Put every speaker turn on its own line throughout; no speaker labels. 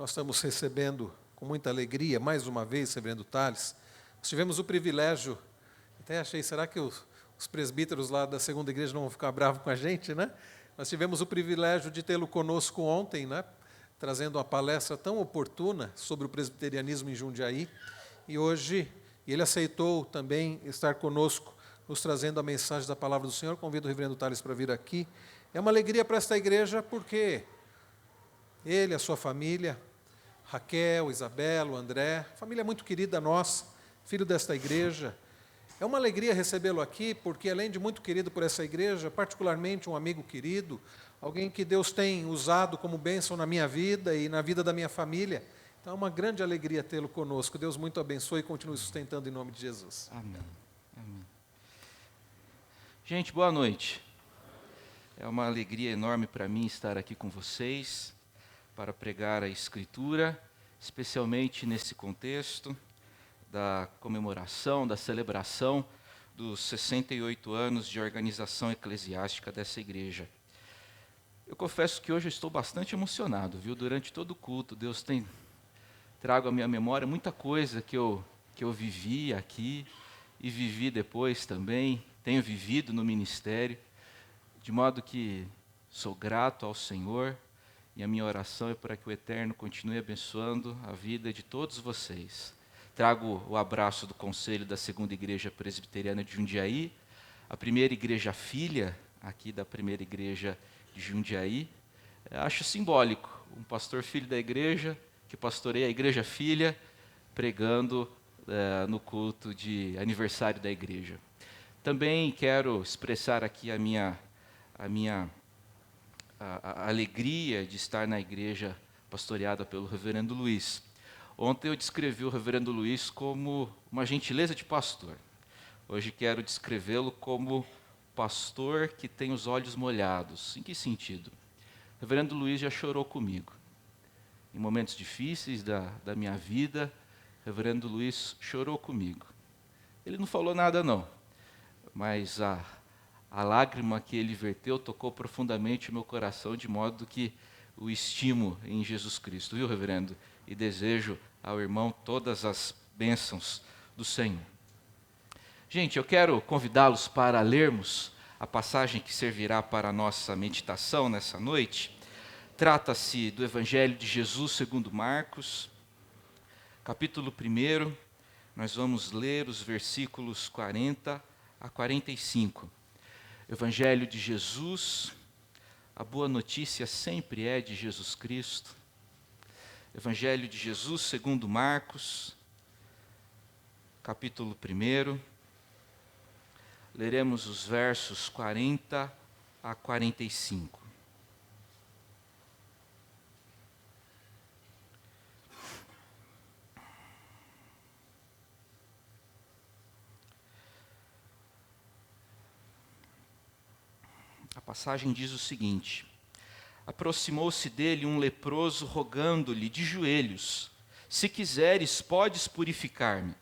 nós estamos recebendo com muita alegria, mais uma vez, reverendo Tales. Nós tivemos o privilégio, até achei, será que os presbíteros lá da segunda igreja não vão ficar bravos com a gente, né? Nós tivemos o privilégio de tê-lo conosco ontem, né? Trazendo uma palestra tão oportuna sobre o presbiterianismo em Jundiaí. E hoje, ele aceitou também estar conosco, nos trazendo a mensagem da palavra do Senhor. Convido o reverendo Tales para vir aqui. É uma alegria para esta igreja, porque ele, a sua família, Raquel, Isabela, André, família muito querida nossa, filho desta igreja. É uma alegria recebê-lo aqui, porque além de muito querido por essa igreja, particularmente um amigo querido, alguém que Deus tem usado como bênção na minha vida e na vida da minha família. Então é uma grande alegria tê-lo conosco. Deus muito abençoe e continue sustentando em nome de Jesus.
Amém. Amém. Gente, boa noite. É uma alegria enorme para mim estar aqui com vocês para pregar a Escritura, especialmente nesse contexto da comemoração, da celebração dos 68 anos de organização eclesiástica dessa igreja. Eu confesso que hoje eu estou bastante emocionado, viu? Durante todo o culto, Deus tem trago à minha memória muita coisa que eu vivi aqui e vivi depois também, tenho vivido no ministério, de modo que sou grato ao Senhor e a minha oração é para que o Eterno continue abençoando a vida de todos vocês. Trago o abraço do Conselho da Segunda Igreja Presbiteriana de Jundiaí, a primeira igreja filha aqui da primeira igreja de Jundiaí. Acho simbólico, um pastor filho da igreja, que pastoreia a igreja filha, pregando no culto de aniversário da igreja. Também quero expressar aqui a minha alegria de estar na igreja pastoreada pelo reverendo Luiz. Ontem eu descrevi o reverendo Luiz como uma gentileza de pastor. Hoje quero descrevê-lo como pastor que tem os olhos molhados. Em que sentido? O reverendo Luiz já chorou comigo. Em momentos difíceis da minha vida, o reverendo Luiz chorou comigo. Ele não falou nada não, mas a lágrima que ele verteu tocou profundamente o meu coração, de modo que o estimo em Jesus Cristo, viu, reverendo? E desejo ao irmão todas as bênçãos do Senhor. Gente, eu quero convidá-los para lermos a passagem que servirá para a nossa meditação nessa noite. Trata-se do Evangelho de Jesus segundo Marcos, capítulo 1. Nós vamos ler os versículos 40 a 45. Evangelho de Jesus, a boa notícia sempre é de Jesus Cristo. Evangelho de Jesus segundo Marcos, capítulo 1. Leremos os versos 40 a 45. A passagem diz o seguinte: aproximou-se dele um leproso, rogando-lhe de joelhos: se quiseres, podes purificar-me.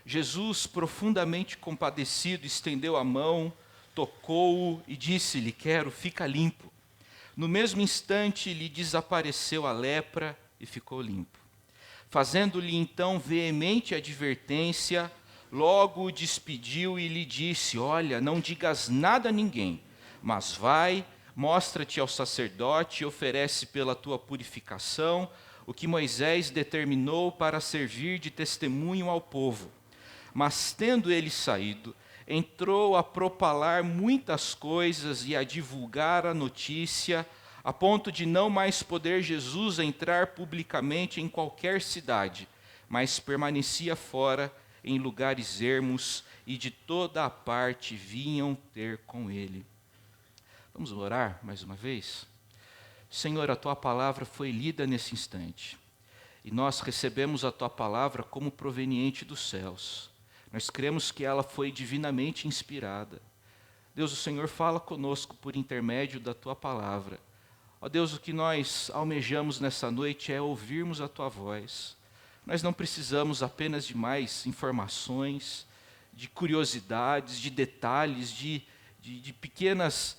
Jesus, profundamente compadecido, estendeu a mão, tocou-o e disse-lhe: quero, fica limpo. No mesmo instante lhe desapareceu a lepra e ficou limpo. Fazendo-lhe então veemente advertência, logo o despediu e lhe disse: olha, não digas nada a ninguém, mas vai, mostra-te ao sacerdote e oferece pela tua purificação o que Moisés determinou para servir de testemunho ao povo. Mas tendo ele saído, entrou a propalar muitas coisas e a divulgar a notícia, a ponto de não mais poder Jesus entrar publicamente em qualquer cidade, mas permanecia fora em lugares ermos, e de toda a parte vinham ter com ele. Vamos orar mais uma vez? Senhor, a Tua palavra foi lida nesse instante, e nós recebemos a Tua palavra como proveniente dos céus. Nós cremos que ela foi divinamente inspirada. Deus, o Senhor fala conosco por intermédio da Tua palavra. Ó Deus, o que nós almejamos nessa noite é ouvirmos a Tua voz. Nós não precisamos apenas de mais informações, de curiosidades, de detalhes, de pequenas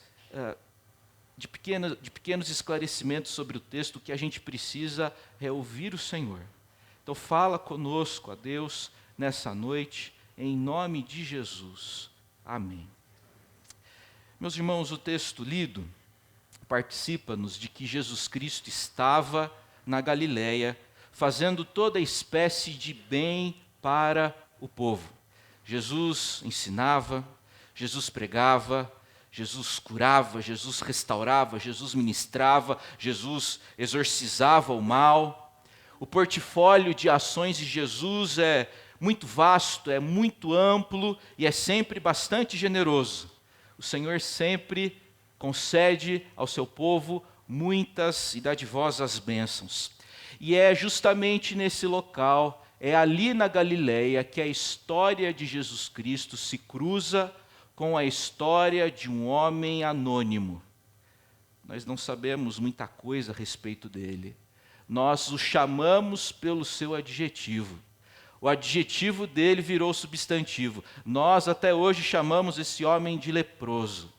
de pequenos esclarecimentos sobre o texto. O que a gente precisa é ouvir o Senhor. Então fala conosco, a Deus, nessa noite, em nome de Jesus. Amém. Meus irmãos, o texto lido participa-nos de que Jesus Cristo estava na Galileia, fazendo toda espécie de bem para o povo. Jesus ensinava, Jesus pregava, Jesus curava, Jesus restaurava, Jesus ministrava, Jesus exorcizava o mal. O portfólio de ações de Jesus é muito vasto, é muito amplo e é sempre bastante generoso. O Senhor sempre concede ao seu povo muitas e dadivosas bênçãos. E é justamente nesse local, é ali na Galileia, que a história de Jesus Cristo se cruza com a história de um homem anônimo. Nós não sabemos muita coisa a respeito dele. Nós o chamamos pelo seu adjetivo. O adjetivo dele virou substantivo. Nós até hoje chamamos esse homem de leproso.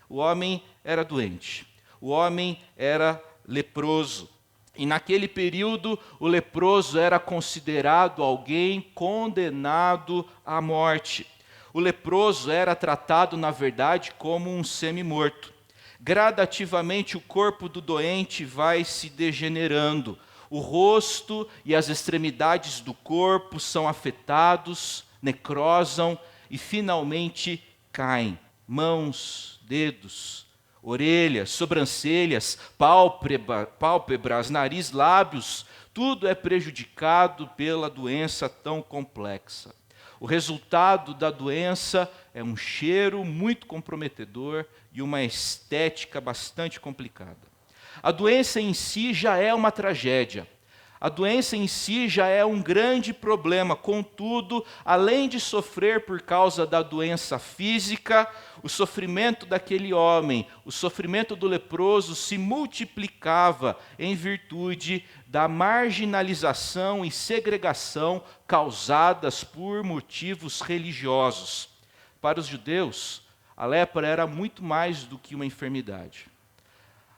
O homem era doente. O homem era leproso. E naquele período, o leproso era considerado alguém condenado à morte. O leproso era tratado, na verdade, como um semi-morto. Gradativamente, o corpo do doente vai se degenerando. O rosto e as extremidades do corpo são afetados, necrosam e finalmente caem. Mãos, dedos, orelhas, sobrancelhas, pálpebras, nariz, lábios, tudo é prejudicado pela doença tão complexa. O resultado da doença é um cheiro muito comprometedor e uma estética bastante complicada. A doença em si já é uma tragédia. A doença em si já é um grande problema. Contudo, além de sofrer por causa da doença física, o sofrimento daquele homem, o sofrimento do leproso se multiplicava em virtude da marginalização e segregação causadas por motivos religiosos. Para os judeus, a lepra era muito mais do que uma enfermidade.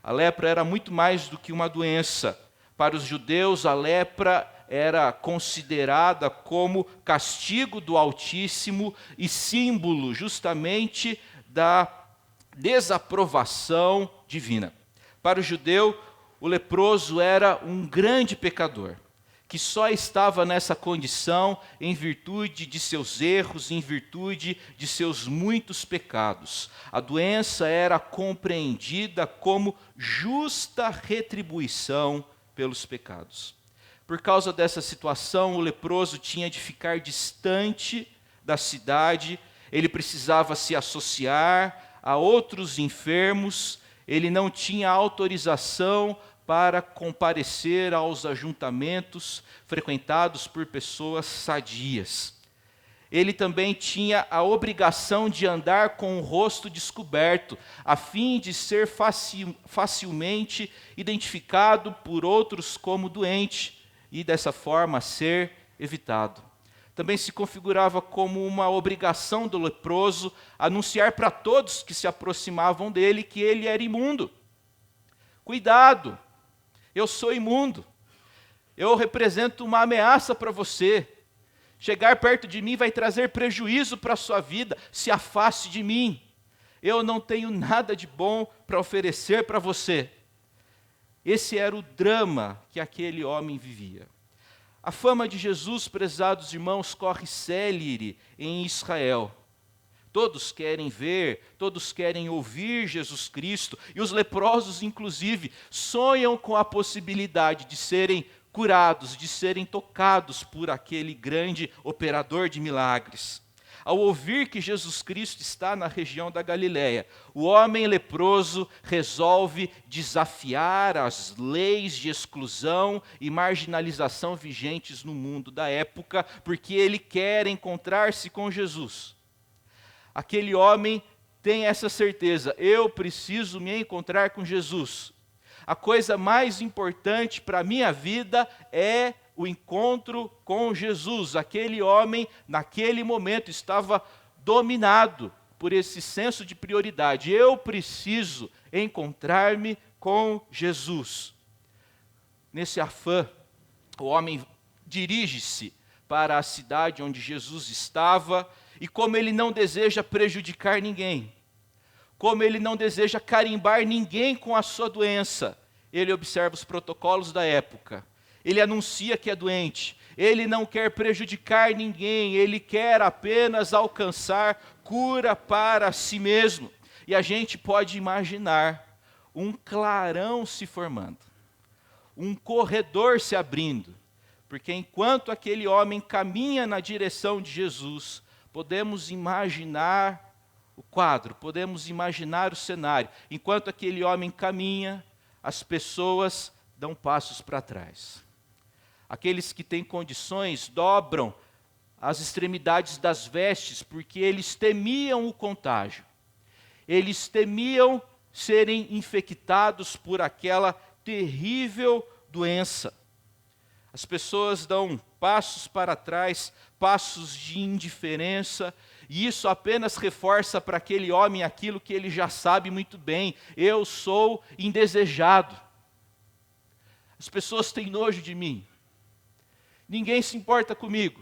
A lepra era muito mais do que uma doença. Para os judeus, a lepra era considerada como castigo do Altíssimo e símbolo justamente da desaprovação divina. Para o judeu, o leproso era um grande pecador, que só estava nessa condição em virtude de seus erros, em virtude de seus muitos pecados. A doença era compreendida como justa retribuição pelos pecados. Por causa dessa situação, o leproso tinha de ficar distante da cidade, ele precisava se associar a outros enfermos, ele não tinha autorização para comparecer aos ajuntamentos frequentados por pessoas sadias. Ele também tinha a obrigação de andar com o rosto descoberto, a fim de ser facilmente identificado por outros como doente e, dessa forma, ser evitado. Também se configurava como uma obrigação do leproso anunciar para todos que se aproximavam dele que ele era imundo. Cuidado, eu sou imundo, eu represento uma ameaça para você. Chegar perto de mim vai trazer prejuízo para a sua vida, se afaste de mim. Eu não tenho nada de bom para oferecer para você. Esse era o drama que aquele homem vivia. A fama de Jesus, prezados irmãos, corre célere em Israel. Todos querem ver, todos querem ouvir Jesus Cristo, e os leprosos, inclusive, sonham com a possibilidade de serem curados, de serem tocados por aquele grande operador de milagres. Ao ouvir que Jesus Cristo está na região da Galileia, o homem leproso resolve desafiar as leis de exclusão e marginalização vigentes no mundo da época, porque ele quer encontrar-se com Jesus. Aquele homem tem essa certeza: eu preciso me encontrar com Jesus. A coisa mais importante para a minha vida é o encontro com Jesus. Aquele homem, naquele momento, estava dominado por esse senso de prioridade. Eu preciso encontrar-me com Jesus. Nesse afã, o homem dirige-se para a cidade onde Jesus estava, e como ele não deseja prejudicar ninguém, como ele não deseja carimbar ninguém com a sua doença, ele observa os protocolos da época, ele anuncia que é doente, ele não quer prejudicar ninguém, ele quer apenas alcançar cura para si mesmo. E a gente pode imaginar um clarão se formando, um corredor se abrindo, porque enquanto aquele homem caminha na direção de Jesus, podemos imaginar o quadro, podemos imaginar o cenário. Enquanto aquele homem caminha, as pessoas dão passos para trás. Aqueles que têm condições dobram as extremidades das vestes, porque eles temiam o contágio. Eles temiam serem infectados por aquela terrível doença. As pessoas dão passos para trás, passos de indiferença, e isso apenas reforça para aquele homem aquilo que ele já sabe muito bem: eu sou indesejado. As pessoas têm nojo de mim. Ninguém se importa comigo.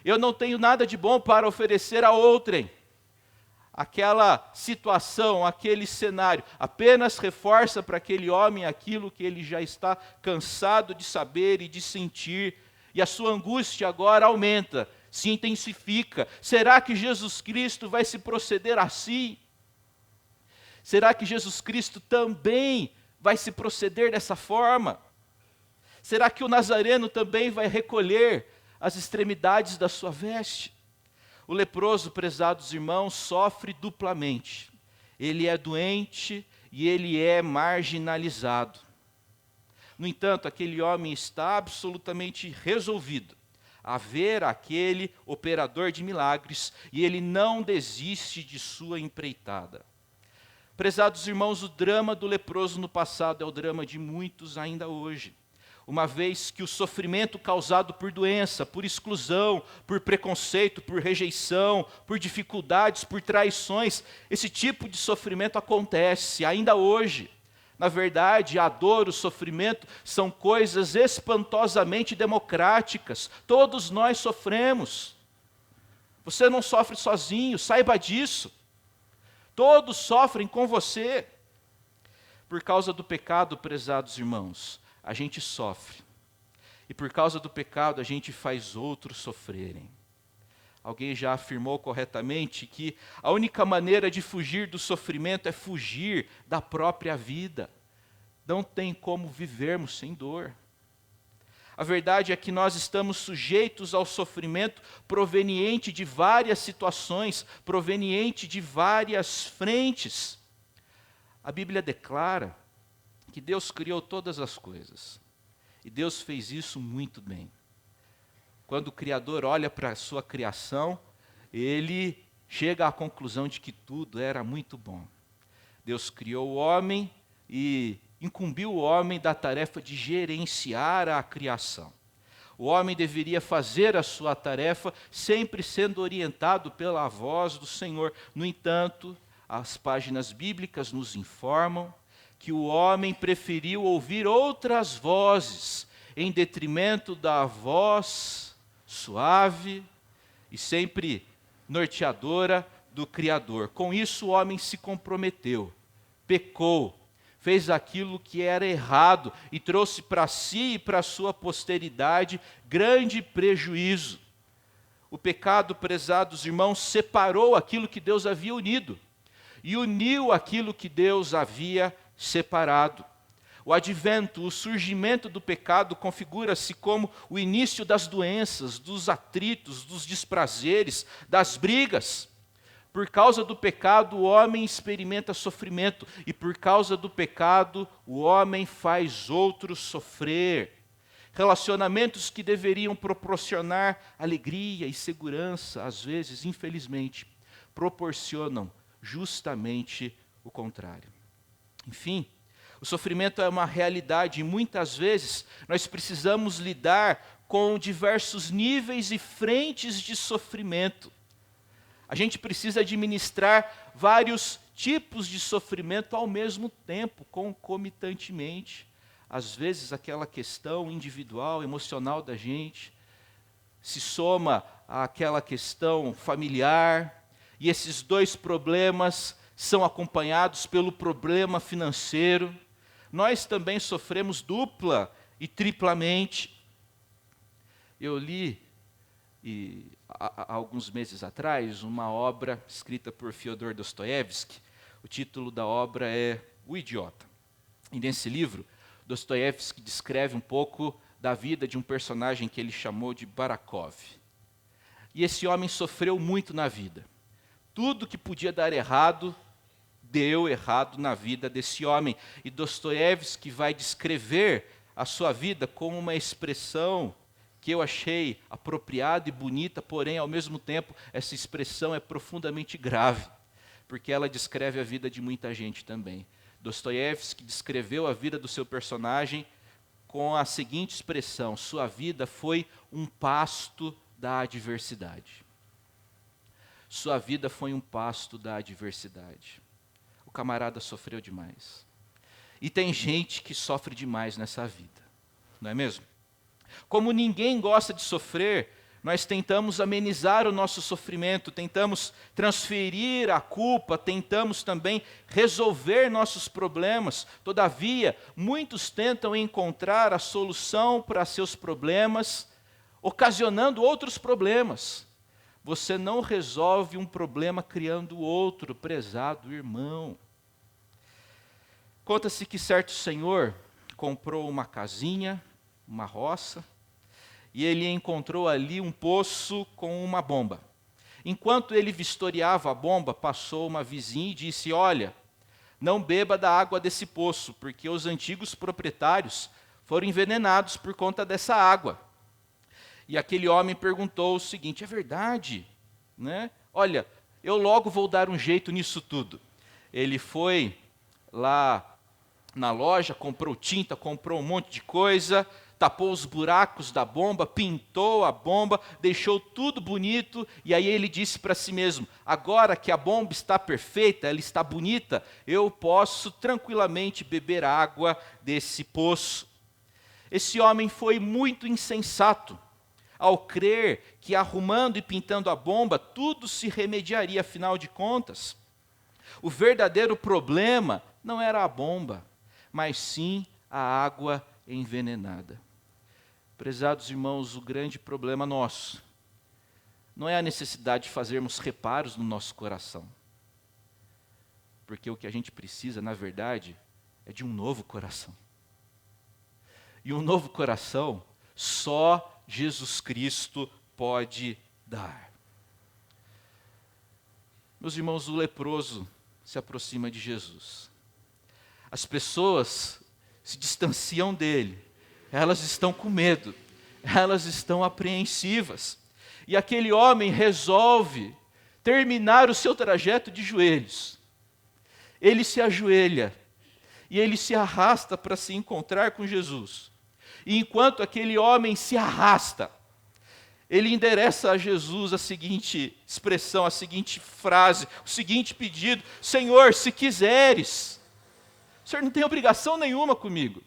Eu não tenho nada de bom para oferecer a outrem. Aquela situação, aquele cenário, apenas reforça para aquele homem aquilo que ele já está cansado de saber e de sentir, e a sua angústia agora aumenta, se intensifica. Será que Jesus Cristo vai se proceder assim? Será que Jesus Cristo também vai se proceder dessa forma? Será que o Nazareno também vai recolher as extremidades da sua veste? O leproso, prezados irmãos, sofre duplamente. Ele é doente e ele é marginalizado. No entanto, aquele homem está absolutamente resolvido a ver aquele operador de milagres, e ele não desiste de sua empreitada. Prezados irmãos, o drama do leproso no passado é o drama de muitos ainda hoje. Uma vez que o sofrimento causado por doença, por exclusão, por preconceito, por rejeição, por dificuldades, por traições, esse tipo de sofrimento acontece ainda hoje. Na verdade, a dor, o sofrimento são coisas espantosamente democráticas. Todos nós sofremos. Você não sofre sozinho, saiba disso. Todos sofrem com você. Por causa do pecado, prezados irmãos, a gente sofre. E por causa do pecado, a gente faz outros sofrerem. Alguém já afirmou corretamente que a única maneira de fugir do sofrimento é fugir da própria vida. Não tem como vivermos sem dor. A verdade é que nós estamos sujeitos ao sofrimento proveniente de várias situações, proveniente de várias frentes. A Bíblia declara que Deus criou todas as coisas. E Deus fez isso muito bem. Quando o Criador olha para a sua criação, ele chega à conclusão de que tudo era muito bom. Deus criou o homem e incumbiu o homem da tarefa de gerenciar a criação. O homem deveria fazer a sua tarefa sempre sendo orientado pela voz do Senhor. No entanto, as páginas bíblicas nos informam que o homem preferiu ouvir outras vozes em detrimento da voz suave e sempre norteadora do Criador. Com isso, o homem se comprometeu, pecou, fez aquilo que era errado e trouxe para si e para a sua posteridade grande prejuízo. O pecado, prezados irmãos, separou aquilo que Deus havia unido e uniu aquilo que Deus havia separado. O advento, o surgimento do pecado configura-se como o início das doenças, dos atritos, dos desprazeres, das brigas. Por causa do pecado, o homem experimenta sofrimento, e por causa do pecado, o homem faz outros sofrer. Relacionamentos que deveriam proporcionar alegria e segurança, às vezes, infelizmente, proporcionam justamente o contrário. Enfim, o sofrimento é uma realidade e muitas vezes nós precisamos lidar com diversos níveis e frentes de sofrimento. A gente precisa administrar vários tipos de sofrimento ao mesmo tempo, concomitantemente. Às vezes aquela questão individual, emocional da gente, se soma àquela questão familiar, e esses dois problemas são acompanhados pelo problema financeiro. Nós também sofremos dupla e triplamente. Eu li, há alguns meses atrás, uma obra escrita por Fyodor Dostoiévski. O título da obra é O Idiota. E nesse livro, Dostoiévski descreve um pouco da vida de um personagem que ele chamou de Barakov. E esse homem sofreu muito na vida. Tudo que podia dar errado, deu errado na vida desse homem. E Dostoiévski vai descrever a sua vida com uma expressão que eu achei apropriada e bonita, porém, ao mesmo tempo, essa expressão é profundamente grave, porque ela descreve a vida de muita gente também. Dostoiévski descreveu a vida do seu personagem com a seguinte expressão: sua vida foi um pasto da adversidade. Sua vida foi um pasto da adversidade. O camarada sofreu demais. E tem gente que sofre demais nessa vida, não é mesmo? Como ninguém gosta de sofrer, nós tentamos amenizar o nosso sofrimento, tentamos transferir a culpa, tentamos também resolver nossos problemas. Todavia, muitos tentam encontrar a solução para seus problemas, ocasionando outros problemas. Você não resolve um problema criando outro, prezado irmão. Conta-se que certo senhor comprou uma casinha, uma roça, e ele encontrou ali um poço com uma bomba. Enquanto ele vistoriava a bomba, passou uma vizinha e disse: olha, não beba da água desse poço, porque os antigos proprietários foram envenenados por conta dessa água. E aquele homem perguntou o seguinte: é verdade, né? Olha, eu logo vou dar um jeito nisso tudo. Ele foi lá na loja, comprou tinta, comprou um monte de coisa, tapou os buracos da bomba, pintou a bomba, deixou tudo bonito, e aí ele disse para si mesmo: agora que a bomba está perfeita, ela está bonita, eu posso tranquilamente beber água desse poço. Esse homem foi muito insensato ao crer que arrumando e pintando a bomba, tudo se remediaria, afinal de contas. O verdadeiro problema não era a bomba, mas sim a água envenenada. Prezados irmãos, o grande problema nosso não é a necessidade de fazermos reparos no nosso coração. Porque o que a gente precisa, na verdade, é de um novo coração. E um novo coração só Jesus Cristo pode dar. Meus irmãos, o leproso se aproxima de Jesus. As pessoas se distanciam dele. Elas estão com medo, elas estão apreensivas. E aquele homem resolve terminar o seu trajeto de joelhos. Ele se ajoelha e ele se arrasta para se encontrar com Jesus. E enquanto aquele homem se arrasta, ele endereça a Jesus a seguinte expressão, a seguinte frase, o seguinte pedido: Senhor, se quiseres. O Senhor não tem obrigação nenhuma comigo.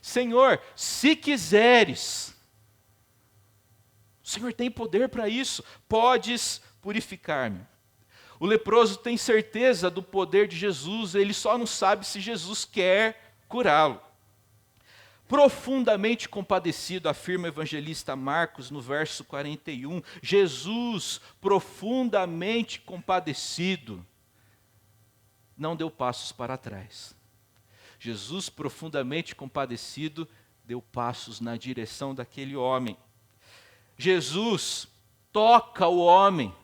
Senhor, se quiseres, o Senhor tem poder para isso, podes purificar-me. O leproso tem certeza do poder de Jesus, ele só não sabe se Jesus quer curá-lo. Profundamente compadecido, afirma o evangelista Marcos no verso 41, Jesus, profundamente compadecido, não deu passos para trás. Jesus, profundamente compadecido, deu passos na direção daquele homem. Jesus toca o homem.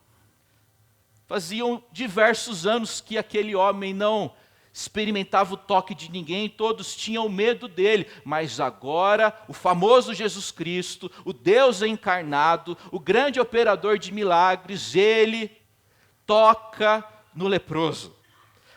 Faziam diversos anos que aquele homem não experimentava o toque de ninguém, todos tinham medo dele, mas agora o famoso Jesus Cristo, o Deus encarnado, o grande operador de milagres, ele toca no leproso.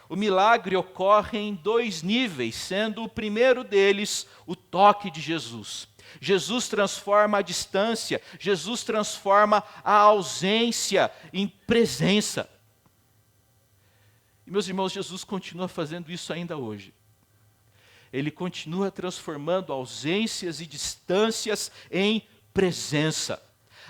O milagre ocorre em 2 níveis, sendo o primeiro deles o toque de Jesus. Jesus transforma a distância, Jesus transforma a ausência em presença. E, meus irmãos, Jesus continua fazendo isso ainda hoje. Ele continua transformando ausências e distâncias em presença.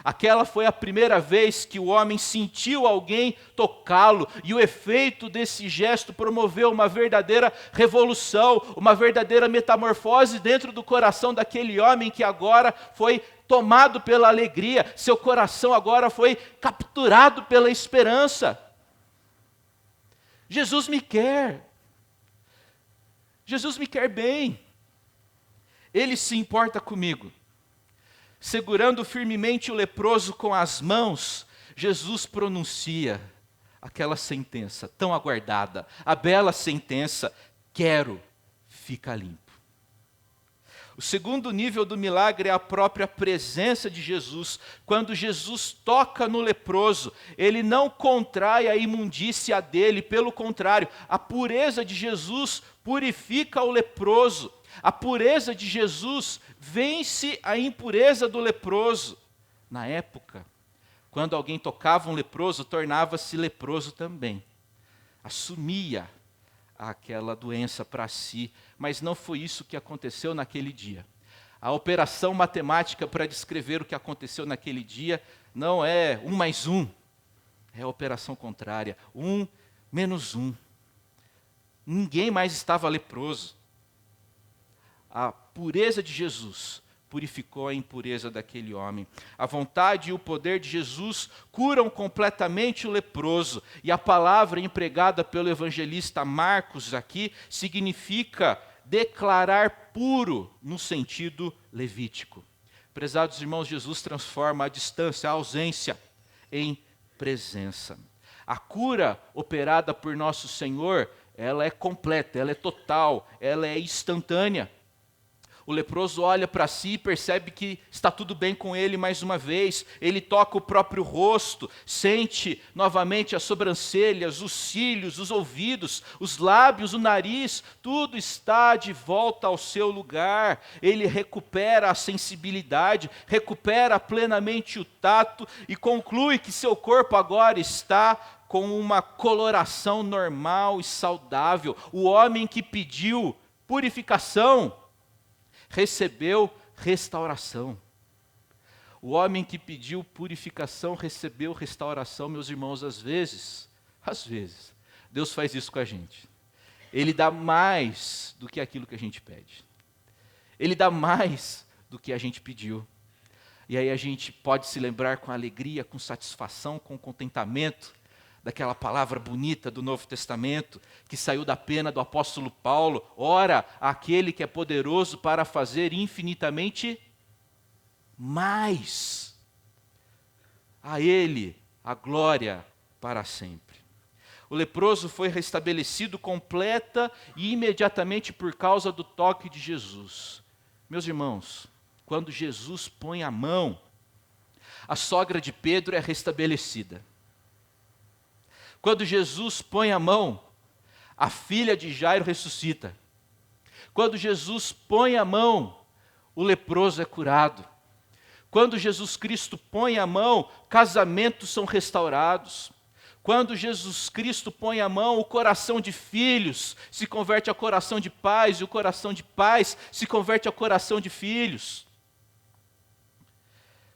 Aquela foi a primeira vez que o homem sentiu alguém tocá-lo, e o efeito desse gesto promoveu uma verdadeira revolução, uma verdadeira metamorfose dentro do coração daquele homem que agora foi tomado pela alegria, seu coração agora foi capturado pela esperança. Jesus me quer. Jesus me quer bem. Ele se importa comigo. Segurando firmemente o leproso com as mãos, Jesus pronuncia aquela sentença tão aguardada, a bela sentença: quero, fica limpo. O segundo nível do milagre é a própria presença de Jesus. Quando Jesus toca no leproso, ele não contrai a imundícia dele, pelo contrário, a pureza de Jesus purifica o leproso. A pureza de Jesus vence a impureza do leproso. Na época, quando alguém tocava um leproso, tornava-se leproso também. Assumia aquela doença para si, mas não foi isso que aconteceu naquele dia. A operação matemática para descrever o que aconteceu naquele dia não é 1 mais 1, é a operação contrária, 1 menos 1. Ninguém mais estava leproso. A pureza de Jesus purificou a impureza daquele homem. A vontade e o poder de Jesus curam completamente o leproso. E a palavra empregada pelo evangelista Marcos aqui significa declarar puro no sentido levítico. Prezados irmãos, Jesus transforma a distância, a ausência, em presença. A cura operada por nosso Senhor, ela é completa, ela é total, ela é instantânea. O leproso olha para si e percebe que está tudo bem com ele mais uma vez. Ele toca o próprio rosto, sente novamente as sobrancelhas, os cílios, os ouvidos, os lábios, o nariz. Tudo está de volta ao seu lugar. Ele recupera a sensibilidade, recupera plenamente o tato e conclui que seu corpo agora está com uma coloração normal e saudável. O homem que pediu purificação recebeu restauração. O homem que pediu purificação recebeu restauração. Meus irmãos, às vezes, Deus faz isso com a gente. Ele dá mais do que aquilo que a gente pede. Ele dá mais do que a gente pediu. E aí a gente pode se lembrar com alegria, com satisfação, com contentamento, daquela palavra bonita do Novo Testamento, que saiu da pena do apóstolo Paulo: ora, aquele que é poderoso para fazer infinitamente mais. A ele a glória para sempre. O leproso foi restabelecido completa e imediatamente por causa do toque de Jesus. Meus irmãos, quando Jesus põe a mão, a sogra de Pedro é restabelecida. Quando Jesus põe a mão, a filha de Jairo ressuscita. Quando Jesus põe a mão, o leproso é curado. Quando Jesus Cristo põe a mão, casamentos são restaurados. Quando Jesus Cristo põe a mão, o coração de filhos se converte a coração de pais, e o coração de pais se converte a coração de filhos.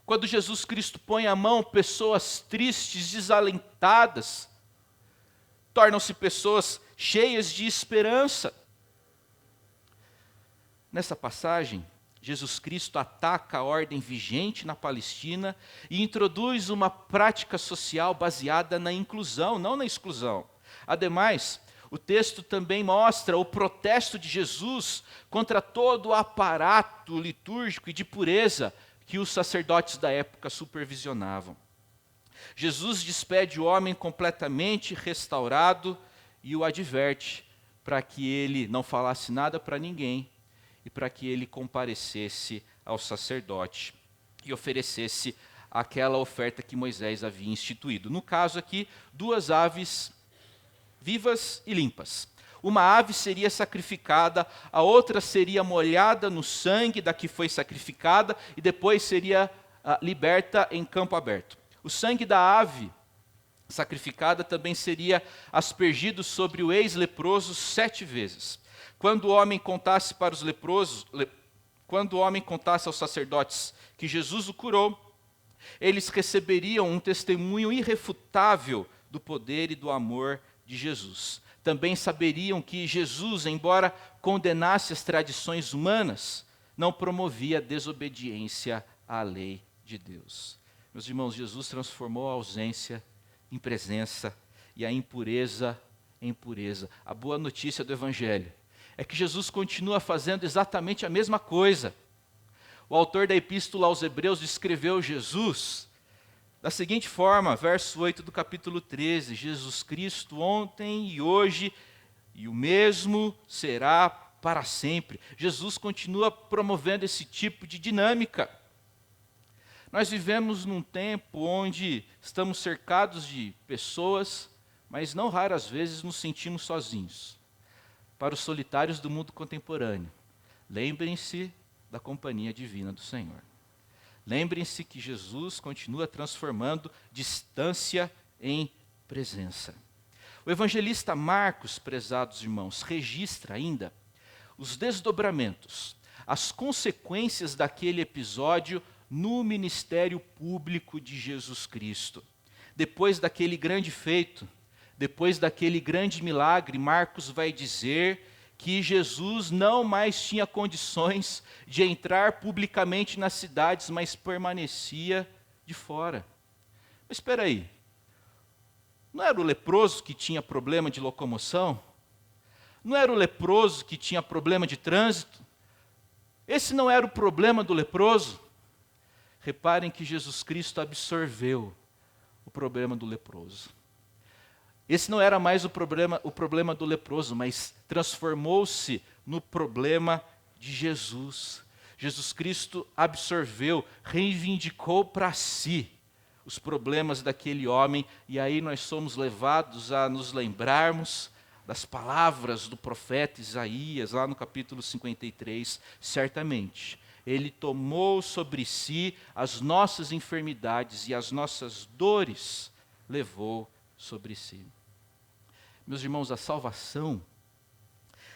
Quando Jesus Cristo põe a mão, pessoas tristes, desalentadas, tornam-se pessoas cheias de esperança. Nessa passagem, Jesus Cristo ataca a ordem vigente na Palestina e introduz uma prática social baseada na inclusão, não na exclusão. Ademais, o texto também mostra o protesto de Jesus contra todo o aparato litúrgico e de pureza que os sacerdotes da época supervisionavam. Jesus despede o homem completamente restaurado e o adverte para que ele não falasse nada para ninguém e para que ele comparecesse ao sacerdote e oferecesse aquela oferta que Moisés havia instituído. No caso aqui, 2 aves vivas e limpas. Uma ave seria sacrificada, a outra seria molhada no sangue da que foi sacrificada e depois seria liberta em campo aberto. O sangue da ave sacrificada também seria aspergido sobre o ex-leproso 7 vezes. Quando o homem contasse para os leprosos, quando o homem contasse aos sacerdotes que Jesus o curou, eles receberiam um testemunho irrefutável do poder e do amor de Jesus. Também saberiam que Jesus, embora condenasse as tradições humanas, não promovia desobediência à lei de Deus. Meus irmãos, Jesus transformou a ausência em presença e a impureza em pureza. A boa notícia do Evangelho é que Jesus continua fazendo exatamente a mesma coisa. O autor da Epístola aos Hebreus descreveu Jesus da seguinte forma, verso 8 do capítulo 13, Jesus Cristo ontem e hoje e o mesmo será para sempre. Jesus continua promovendo esse tipo de dinâmica. Nós vivemos num tempo onde estamos cercados de pessoas, mas não raras vezes nos sentimos sozinhos. Para os solitários do mundo contemporâneo, lembrem-se da companhia divina do Senhor. Lembrem-se que Jesus continua transformando distância em presença. O evangelista Marcos, prezados irmãos, registra ainda os desdobramentos, as consequências daquele episódio no ministério público de Jesus Cristo. Depois daquele grande feito, depois daquele grande milagre, Marcos vai dizer que Jesus não mais tinha condições de entrar publicamente nas cidades, mas permanecia de fora. Mas espera aí, não era o leproso que tinha problema de locomoção? Não era o leproso que tinha problema de trânsito? Esse não era o problema do leproso? Reparem que Jesus Cristo absorveu o problema do leproso. Esse não era mais o problema do leproso, mas transformou-se no problema de Jesus. Jesus Cristo absorveu, reivindicou para si os problemas daquele homem, e aí nós somos levados a nos lembrarmos das palavras do profeta Isaías, lá no capítulo 53, certamente. Ele tomou sobre si as nossas enfermidades e as nossas dores levou sobre si. Meus irmãos, a salvação,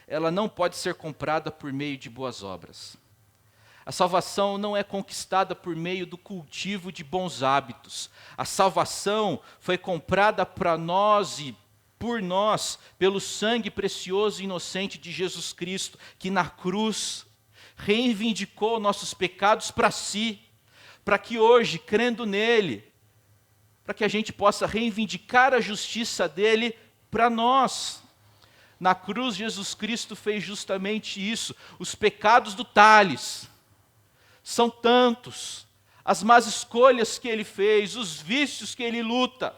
ela não pode ser comprada por meio de boas obras. A salvação não é conquistada por meio do cultivo de bons hábitos. A salvação foi comprada para nós e por nós, pelo sangue precioso e inocente de Jesus Cristo, que na cruz reivindicou nossos pecados para si, para que hoje, crendo nele, para que a gente possa reivindicar a justiça dele para nós. Na cruz, Jesus Cristo fez justamente isso. Os pecados do Thales são tantos, as más escolhas que ele fez, os vícios que ele luta,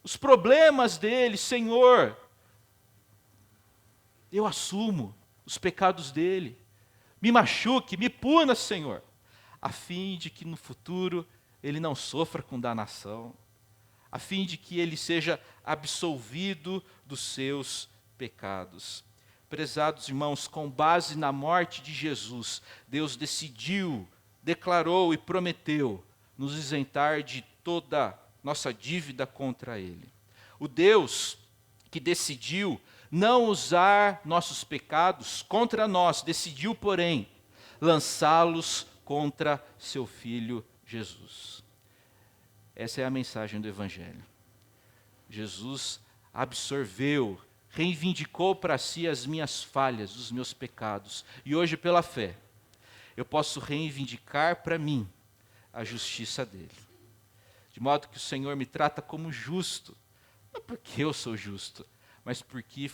os problemas dele, Senhor, eu assumo os pecados dele, me machuque, me puna, Senhor, a fim de que no futuro ele não sofra condenação, a fim de que ele seja absolvido dos seus pecados. Prezados irmãos, com base na morte de Jesus, Deus decidiu, declarou e prometeu nos isentar de toda nossa dívida contra ele. O Deus que decidiu não usar nossos pecados contra nós, decidiu, porém, lançá-los contra seu Filho Jesus. Essa é a mensagem do Evangelho. Jesus absorveu, reivindicou para si as minhas falhas, os meus pecados. E hoje, pela fé, eu posso reivindicar para mim a justiça dele. De modo que o Senhor me trata como justo, não porque eu sou justo, mas porque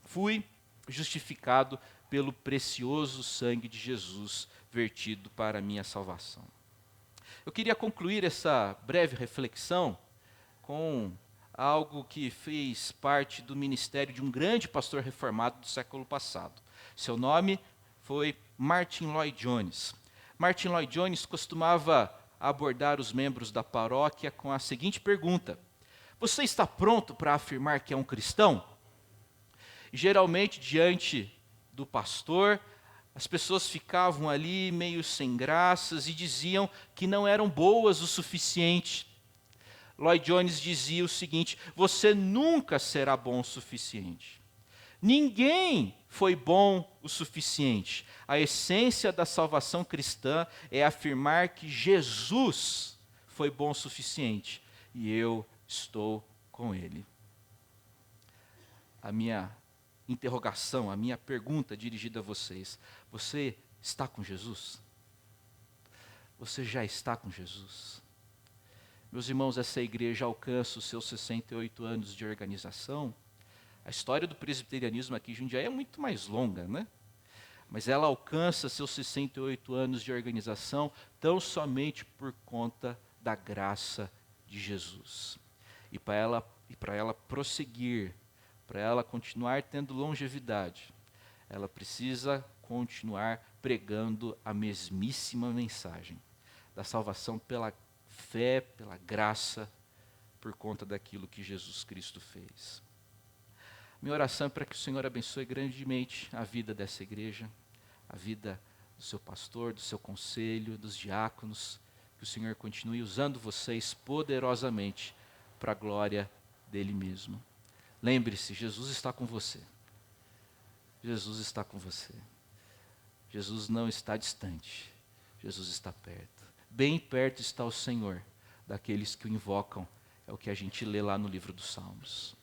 fui justificado pelo precioso sangue de Jesus vertido para a minha salvação. Eu queria concluir essa breve reflexão com algo que fez parte do ministério de um grande pastor reformado do século passado. Seu nome foi Martyn Lloyd-Jones. Martyn Lloyd-Jones costumava abordar os membros da paróquia com a seguinte pergunta: Você está pronto para afirmar que é um cristão? E geralmente, diante do pastor, as pessoas ficavam ali meio sem graças e diziam que não eram boas o suficiente. Lloyd Jones dizia o seguinte: você nunca será bom o suficiente. Ninguém foi bom o suficiente. A essência da salvação cristã é afirmar que Jesus foi bom o suficiente e eu estou com Ele. A minha interrogação, a minha pergunta dirigida a vocês: você está com Jesus? Você já está com Jesus? Meus irmãos, essa igreja alcança os seus 68 anos de organização. A história do presbiterianismo aqui em Jundiaí é muito mais longa, né? Mas ela alcança seus 68 anos de organização tão somente por conta da graça de Jesus. E para ela prosseguir, para ela continuar tendo longevidade, ela precisa continuar pregando a mesmíssima mensagem da salvação pela fé, pela graça, por conta daquilo que Jesus Cristo fez. Minha oração é para que o Senhor abençoe grandemente a vida dessa igreja, a vida do seu pastor, do seu conselho, dos diáconos, que o Senhor continue usando vocês poderosamente para a glória dele mesmo. Lembre-se, Jesus está com você. Jesus está com você. Jesus não está distante. Jesus está perto. Bem perto está o Senhor daqueles que o invocam. É o que a gente lê lá no livro dos Salmos.